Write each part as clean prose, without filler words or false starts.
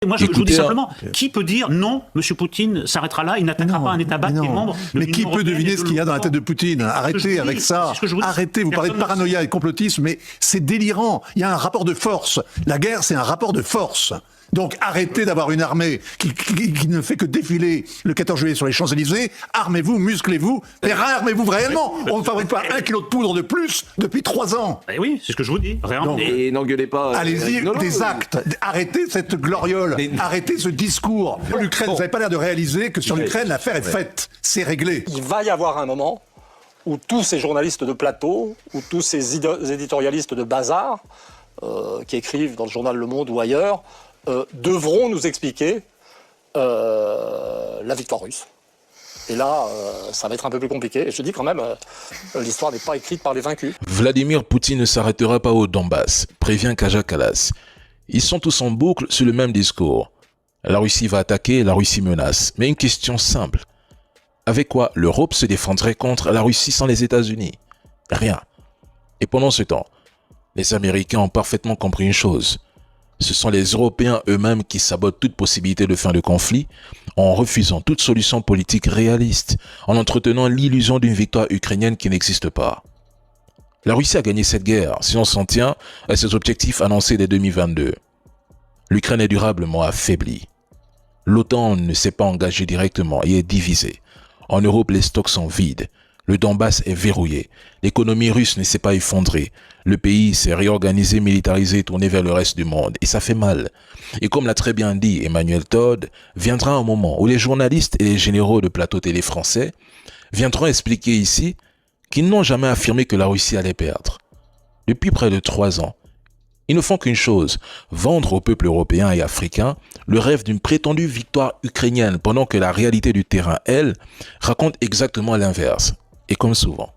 Moi, je vous dis simplement, qui peut dire non, M. Poutine s'arrêtera là, il n'attaquera pas un État qui est membre de Mais qui peut deviner ce qu'il y a dans la tête de Poutine? Arrêtez avec ça. Arrêtez, vous parlez de paranoïa et de complotisme, mais c'est délirant. Il y a un rapport de force. La guerre, c'est un rapport de force. Donc arrêtez d'avoir une armée qui ne fait que défiler le 14 juillet sur les Champs-Élysées. Armez-vous, musclez-vous, mais réarmez-vous réellement. On ne fabrique pas 1 kilo de poudre de plus depuis 3 ans. Eh oui, c'est ce que je vous dis. Et n'engueulez pas. Allez-y, des actes. Arrêtez cette gloriole. Arrêtez ce discours. L'Ukraine, vous n'avez pas l'air de réaliser que sur l'Ukraine, l'affaire est faite. C'est réglé. Il va y avoir un moment où tous ces journalistes de plateau, où tous ces éditorialistes de bazar, qui écrivent dans le journal Le Monde ou ailleurs, devront nous expliquer la victoire russe. Et là, ça va être un peu plus compliqué. Et je dis quand même, l'histoire n'est pas écrite par les vaincus. Vladimir Poutine ne s'arrêtera pas au Donbass, prévient Kaja Kallas. Ils sont tous en boucle sur le même discours. La Russie va attaquer, la Russie menace. Mais une question simple. Avec quoi l'Europe se défendrait contre la Russie sans les États-Unis? Rien. Et pendant ce temps, les Américains ont parfaitement compris une chose. Ce sont les Européens eux-mêmes qui sabotent toute possibilité de fin de conflit en refusant toute solution politique réaliste, en entretenant l'illusion d'une victoire ukrainienne qui n'existe pas. La Russie a gagné cette guerre si on s'en tient à ses objectifs annoncés dès 2022. L'Ukraine est durablement affaiblie. L'OTAN ne s'est pas engagée directement et est divisée. En Europe, les stocks sont vides. Le Donbass est verrouillé. L'économie russe ne s'est pas effondrée. Le pays s'est réorganisé, militarisé, tourné vers le reste du monde. Et ça fait mal. Et comme l'a très bien dit Emmanuel Todd, viendra un moment où les journalistes et les généraux de plateau télé français viendront expliquer ici qu'ils n'ont jamais affirmé que la Russie allait perdre. Depuis près de 3 ans, ils ne font qu'une chose, vendre au peuple européen et africain le rêve d'une prétendue victoire ukrainienne pendant que la réalité du terrain, elle, raconte exactement l'inverse. Et comme souvent,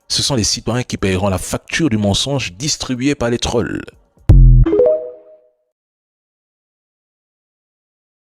ce sont les citoyens qui paieront la facture du mensonge distribué par les trolls.